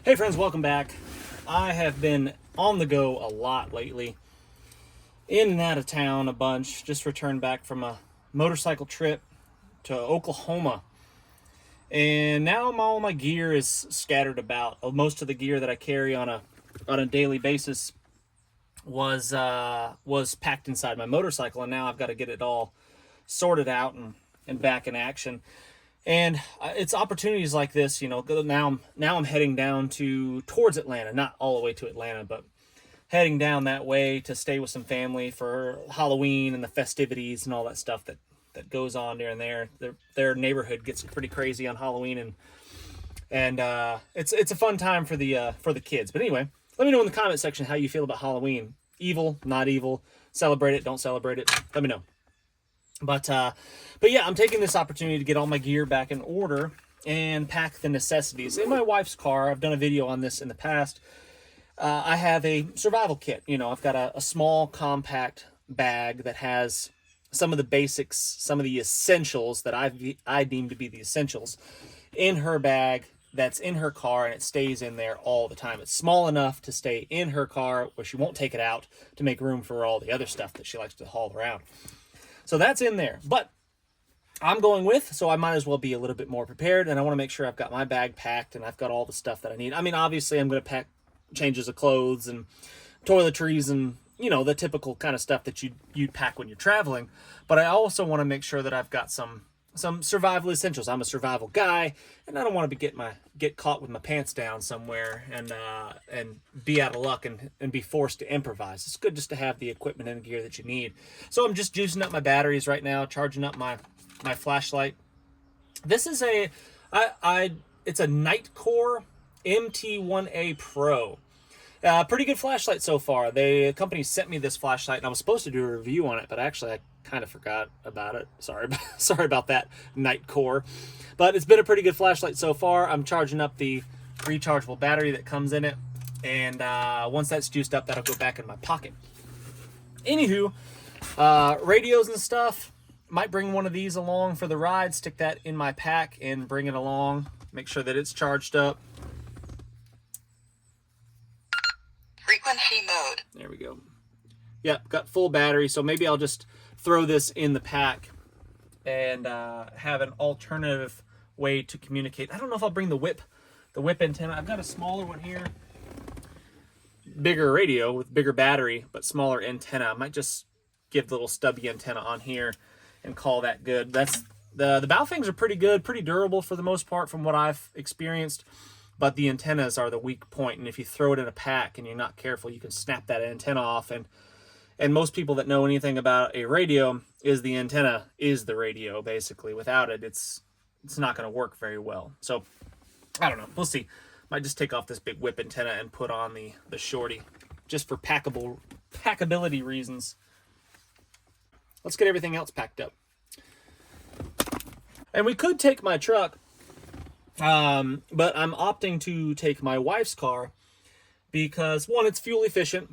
Hey friends, welcome back. I have been on the go a lot lately, in and out of town a bunch. Just returned back from a motorcycle trip to Oklahoma, and now all my gear is scattered about. Most of the gear that I carry on a daily basis was packed inside my motorcycle, and now I've got to get it all sorted out and back in action. And it's opportunities like this, now I'm heading down towards Atlanta, not all the way to Atlanta, but heading down that way to stay with some family for Halloween and the festivities and all that stuff that goes on there and there. Their neighborhood gets pretty crazy on Halloween, and it's a fun time for the kids. But anyway, let me know in the comment section how you feel about Halloween. Evil, not evil, celebrate it, don't celebrate it. Let me know. But yeah, I'm taking this opportunity to get all my gear back in order and pack the necessities. In my wife's car, I've done a video on this in the past. I have a survival kit. I've got a small compact bag that has some of the basics, some of the essentials that I deem to be the essentials in her bag that's in her car, and it stays in there all the time. It's small enough to stay in her car where she won't take it out to make room for all the other stuff that she likes to haul around. So that's in there, but I'm going so I might as well be a little bit more prepared, and I want to make sure I've got my bag packed and I've got all the stuff that I need. I mean, obviously I'm going to pack changes of clothes and toiletries and, the typical kind of stuff that you'd pack when you're traveling, but I also want to make sure that I've got some survival essentials. I'm a survival guy, and I don't want to get caught with my pants down somewhere and be out of luck and be forced to improvise. It's good just to have the equipment and gear that you need. So I'm just juicing up my batteries right now, charging up my flashlight. This is it's a Nightcore MT1A Pro. Pretty good flashlight so far. The company sent me this flashlight, and I was supposed to do a review on it, but actually I kind of forgot about it. Sorry about that, Nightcore. But it's been a pretty good flashlight so far. I'm charging up the rechargeable battery that comes in it, and once that's juiced up, that'll go back in my pocket. Anywho, radios and stuff. Might bring one of these along for the ride, stick that in my pack and bring it along. Make sure that it's charged up. Frequency mode. There we go. Yep, got full battery, so maybe I'll just throw this in the pack and have an alternative way to communicate. I don't know if I'll bring the whip antenna. I've got a smaller one here. Bigger radio with bigger battery, but smaller antenna. I might just give the little stubby antenna on here and call that good. That's the Baofengs are pretty good, pretty durable for the most part from what I've experienced, but the antennas are the weak point, and if you throw it in a pack and you're not careful, you can snap that antenna off. And most people that know anything about a radio is the antenna is the radio, basically. Without it, it's not going to work very well. So I don't know, we'll see. Might just take off this big whip antenna and put on the shorty just for packability reasons. Let's get everything else packed up. And we could take my truck, but I'm opting to take my wife's car because, one, it's fuel efficient.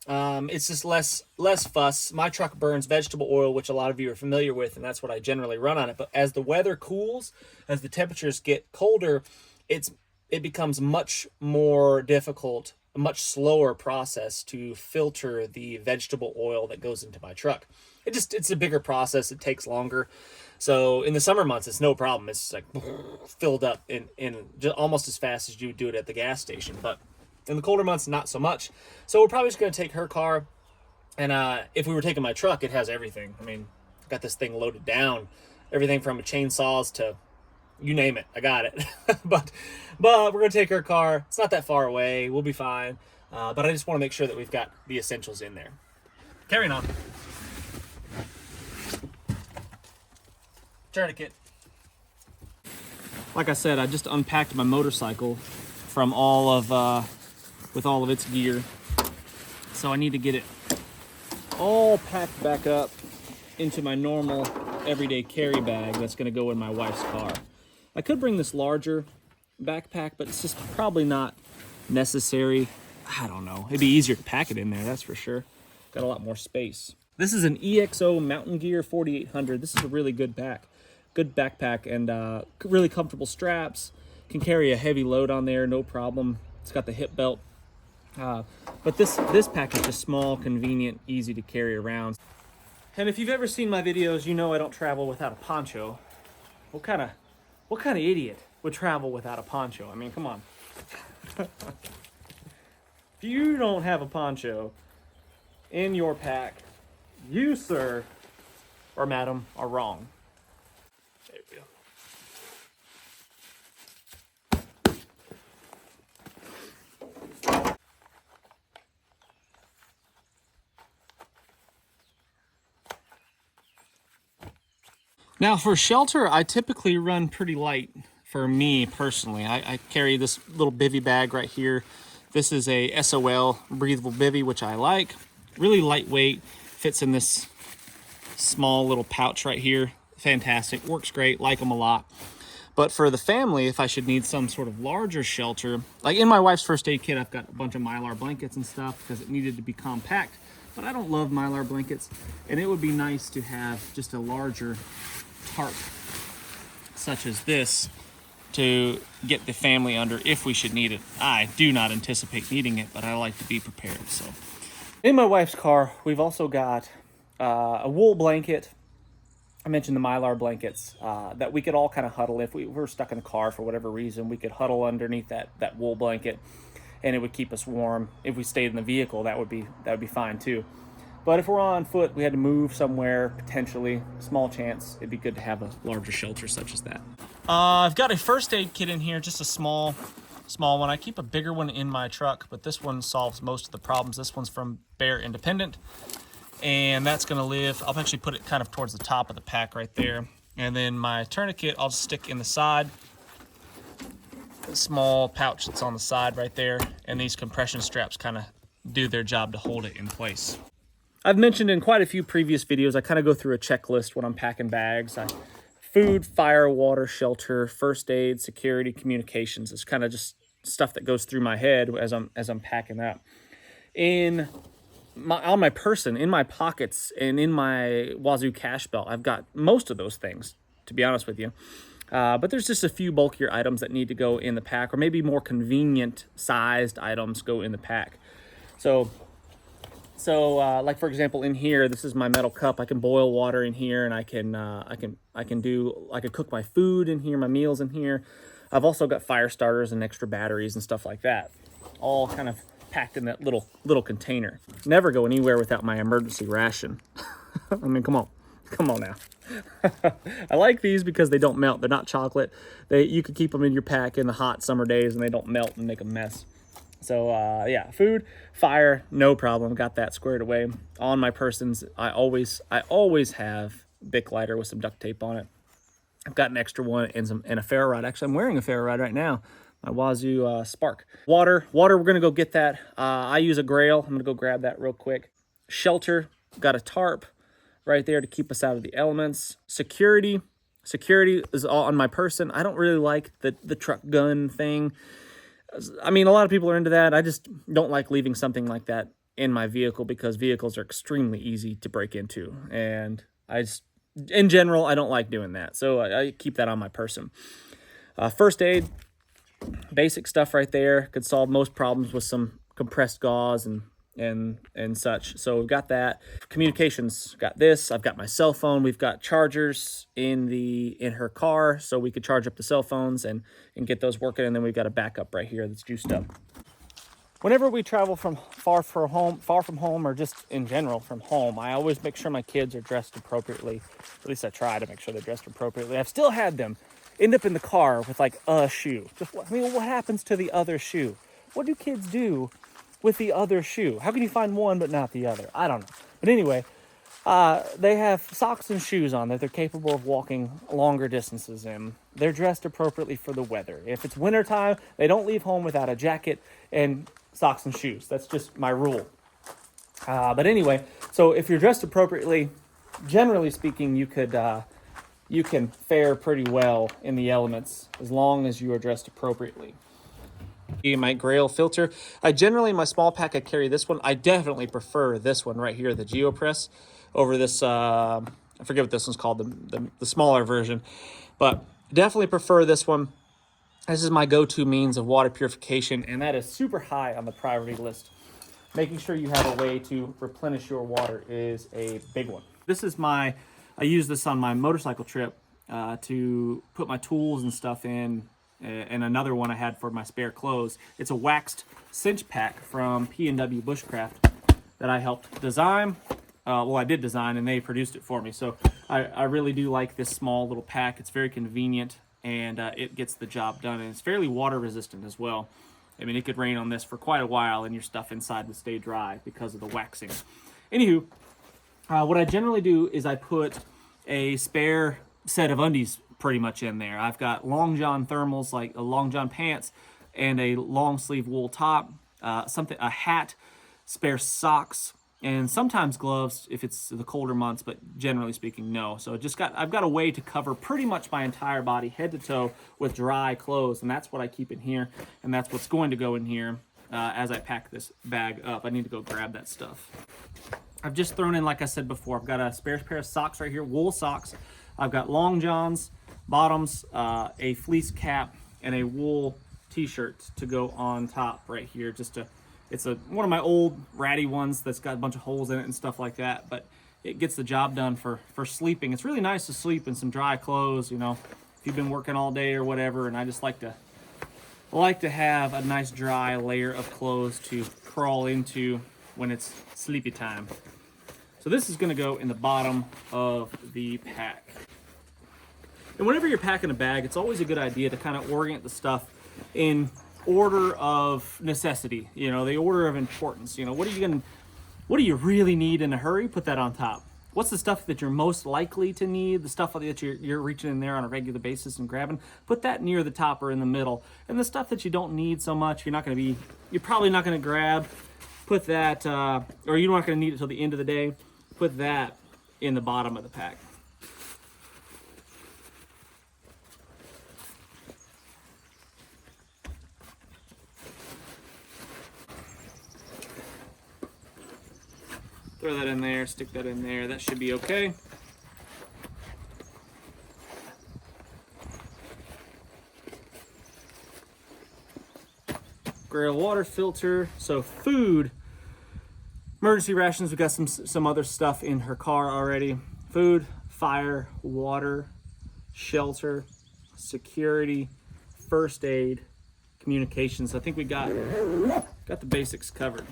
It's just less fuss. My truck burns vegetable oil, which a lot of you are familiar with, and that's what I generally run on it. But as the weather cools, as the temperatures get colder, it becomes much more difficult, a much slower process to filter the vegetable oil that goes into my truck. It's a bigger process. It takes longer. So in the summer months, it's no problem. It's like filled up in just almost as fast as you would do it at the gas station. But in the colder months, not so much. So we're probably just going to take her car. And if we were taking my truck, it has everything. I mean, I've got this thing loaded down. Everything from chainsaws to you name it. I got it. but we're going to take her car. It's not that far away. We'll be fine. But I just want to make sure that we've got the essentials in there. Carrying on. Tourniquet. Like I said, I just unpacked my motorcycle from with all of its gear. So I need to get it all packed back up into my normal everyday carry bag that's going to go in my wife's car. I could bring this larger backpack, but it's just probably not necessary. I don't know. It'd be easier to pack it in there, that's for sure. Got a lot more space. This is an EXO Mountain Gear 4800. This is a really good backpack, and really comfortable straps. Can carry a heavy load on there, no problem. It's got the hip belt. But this pack is just small, convenient, easy to carry around. And if you've ever seen my videos, you know I don't travel without a poncho. What kind of idiot would travel without a poncho? I mean, come on. If you don't have a poncho in your pack, you, sir, or madam, are wrong. There we go. Now for shelter, I typically run pretty light for me personally. I carry this little bivy bag right here. This is a SOL breathable bivy, which I like. Really lightweight, fits in this small little pouch right here. Fantastic, works great, like them a lot. But for the family, if I should need some sort of larger shelter, like in my wife's first aid kit, I've got a bunch of Mylar blankets and stuff because it needed to be compact. But I don't love Mylar blankets, and it would be nice to have just a larger tarp such as this to get the family under if we should need it. I do not anticipate needing it, but I like to be prepared. So in my wife's car, we've also got a wool blanket. I mentioned the Mylar blankets that we could all kind of huddle. If we were stuck in the car for whatever reason, we could huddle underneath that wool blanket, and it would keep us warm. If we stayed in the vehicle, that would be fine too. But if we're on foot, we had to move somewhere, potentially, small chance, it'd be good to have a larger shelter such as that. I've got a first aid kit in here, just a small one. I keep a bigger one in my truck, but this one solves most of the problems. This one's from Bear Independent, and that's gonna live. I'll actually put it kind of towards the top of the pack right there. And then my tourniquet, I'll just stick in the side. A small pouch that's on the side right there, and these compression straps kind of do their job to hold it in place. I've mentioned in quite a few previous videos, I kind of go through a checklist when I'm packing bags. Food, fire, water, shelter, first aid, security, communications. It's kind of just stuff that goes through my head as I'm packing up. On my person, in my pockets, and in my Wazoo cash belt, I've got most of those things, to be honest with you. But there's just a few bulkier items that need to go in the pack, or maybe more convenient sized items go in the pack. So like for example, in here, this is my metal cup. I can boil water in here, and I could cook my food in here, my meals in here. I've also got fire starters and extra batteries and stuff like that, all kind of packed in that little container. Never go anywhere without my emergency ration. I mean, come on now. I like these because they don't melt. They're not chocolate. You could keep them in your pack in the hot summer days, and they don't melt and make a mess. So yeah, food, fire, no problem. Got that squared away. On my persons, I always have Bic lighter with some duct tape on it. I've got an extra one and a ferro rod. Actually, I'm wearing a ferro rod right now. My Wazoo Spark. Water, we're gonna go get that. I use a Grail. I'm gonna go grab that real quick. Shelter, got a tarp right there to keep us out of the elements. Security is all on my person. I don't really like the truck gun thing. I mean, a lot of people are into that. I just don't like leaving something like that in my vehicle because vehicles are extremely easy to break into. And in general, I don't like doing that. So I keep that on my person. First aid, basic stuff right there. Could solve most problems with some compressed gauze and such. So we've got that. Communications, got this. I've got my cell phone. We've got chargers in her car, so we could charge up the cell phones and get those working. And then we've got a backup right here that's juiced up. Whenever we travel from far from home, or just in general from home, I always make sure my kids are dressed appropriately. At least I try to make sure they're dressed appropriately. I've still had them end up in the car with like a shoe. What happens to the other shoe? What do kids do with the other shoe? How can you find one but not the other? I don't know. But anyway, they have socks and shoes on that they're capable of walking longer distances in. They're dressed appropriately for the weather. If it's wintertime, they don't leave home without a jacket and socks and shoes. That's just my rule. But anyway, so if you're dressed appropriately, generally speaking, you can fare pretty well in the elements as long as you are dressed appropriately. My Grail filter. In my small pack, I carry this one. I definitely prefer this one right here, the GeoPress, over this, I forget what this one's called, the smaller version, but definitely prefer this one. This is my go-to means of water purification, and that is super high on the priority list. Making sure you have a way to replenish your water is a big one. I use this on my motorcycle trip to put my tools and stuff in, and another one I had for my spare clothes. It's a waxed cinch pack from P&W Bushcraft that I helped design. Well, I did design, and they produced it for me. So I really do like this small little pack. It's very convenient, and it gets the job done. And it's fairly water resistant as well. I mean, it could rain on this for quite a while, and your stuff inside would stay dry because of the waxing. Anywho, what I generally do is I put a spare set of undies pretty much in there. I've got long john thermals, like long john pants, and a long sleeve wool top, a hat, spare socks, and sometimes gloves if it's the colder months, but generally speaking, no. So I've got a way to cover pretty much my entire body, head to toe, with dry clothes, and that's what I keep in here, and that's what's going to go in here as I pack this bag up. I need to go grab that stuff. I've just thrown in, like I said before, I've got a spare pair of socks right here, wool socks. I've got long johns, bottoms, a fleece cap, and a wool t-shirt to go on top right here, it's one of my old ratty ones that's got a bunch of holes in it and stuff like that, but it gets the job done for sleeping. It's really nice to sleep in some dry clothes, you know, if you've been working all day or whatever, and I just like to have a nice dry layer of clothes to crawl into when it's sleepy time. So this is going to go in the bottom of the pack. And whenever you're packing a bag, it's always a good idea to kind of orient the stuff in order of necessity, you know, the order of importance. You know, what do you really need in a hurry? Put that on top. What's the stuff that you're most likely to need, the stuff that you're reaching in there on a regular basis and grabbing? Put that near the top or in the middle. And the stuff that you don't need so much, you're probably not going to grab, put that, or you're not going to need it till the end of the day, put that in the bottom of the pack. Throw that in there, stick that in there. That should be okay. Grab a water filter. So food, emergency rations. We've got some other stuff in her car already. Food, fire, water, shelter, security, first aid, communications. I think we got the basics covered.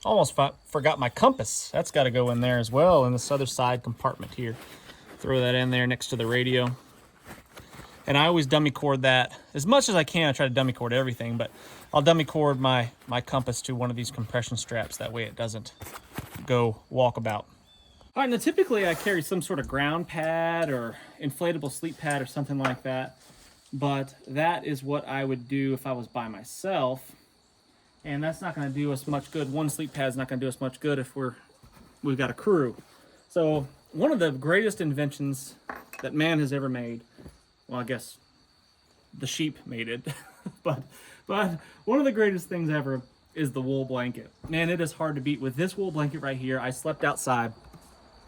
Almost forgot my compass. That's got to go in there as well in this other side compartment here. Throw that in there next to the radio. And I always dummy cord that as much as I can. I try to dummy cord everything, but I'll dummy cord my compass to one of these compression straps. That way it doesn't go walkabout. All right, now typically I carry some sort of ground pad or inflatable sleep pad or something like that. But that is what I would do if I was by myself. And that's not going to do us much good. One sleep pad's not going to do us much good if we've got a crew. So one of the greatest inventions that man has ever made, well, I guess the sheep made it, but one of the greatest things ever is the wool blanket. Man, it is hard to beat. With this wool blanket right here, I slept outside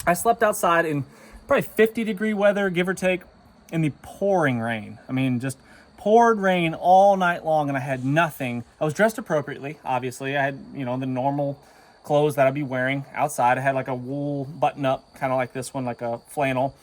in probably 50-degree weather, give or take, in the pouring rain. I mean, just poured rain all night long, and I had nothing. I was dressed appropriately, obviously. I had, you know, the normal clothes that I'd be wearing outside. I had like a wool button-up, kind of like this one, like a flannel.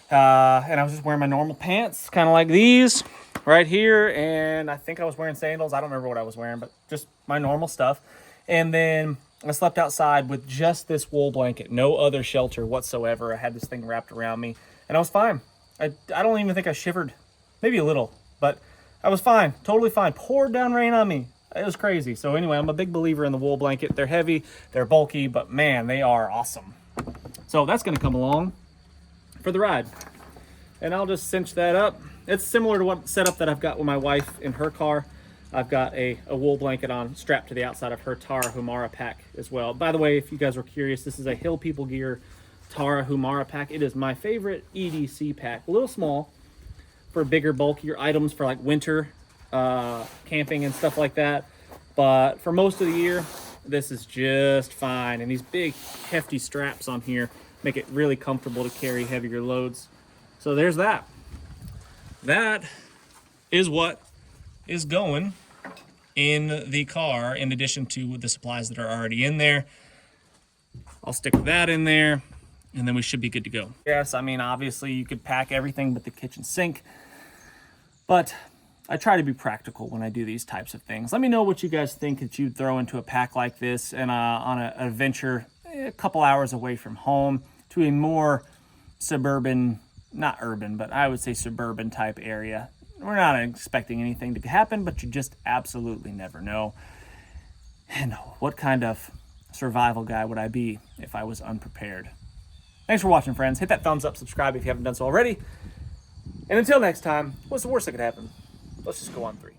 And I was just wearing my normal pants, kind of like these right here. And I think I was wearing sandals. I don't remember what I was wearing, but just my normal stuff. And then I slept outside with just this wool blanket, no other shelter whatsoever. I had this thing wrapped around me, and I was fine. I don't even think I shivered, maybe a little, but I was fine, totally fine. Poured down rain on me. It was crazy. So anyway, I'm a big believer in the wool blanket. They're heavy, they're bulky, but man, they are awesome. So that's gonna come along for the ride. And I'll just cinch that up. It's similar to what setup that I've got with my wife in her car. I've got a wool blanket on strapped to the outside of her Tara Humara pack as well. By the way, if you guys were curious, this is a Hill People Gear Tara Humara pack. It is my favorite EDC pack. A little small for bigger, bulkier items for like winter camping and stuff like that. But for most of the year, this is just fine. And these big, hefty straps on here make it really comfortable to carry heavier loads. So there's that. That is what is going in the car, in addition to the supplies that are already in there. I'll stick that in there, and then we should be good to go. Yes, I mean, obviously you could pack everything but the kitchen sink, but I try to be practical when I do these types of things. Let me know what you guys think that you'd throw into a pack like this and on an adventure a couple hours away from home to a more suburban, not urban, but I would say suburban type area. We're not expecting anything to happen, but you just absolutely never know. And what kind of survival guy would I be if I was unprepared? Thanks for watching, friends. Hit that thumbs up, subscribe if you haven't done so already. And until next time, what's the worst that could happen? Let's just go on 3.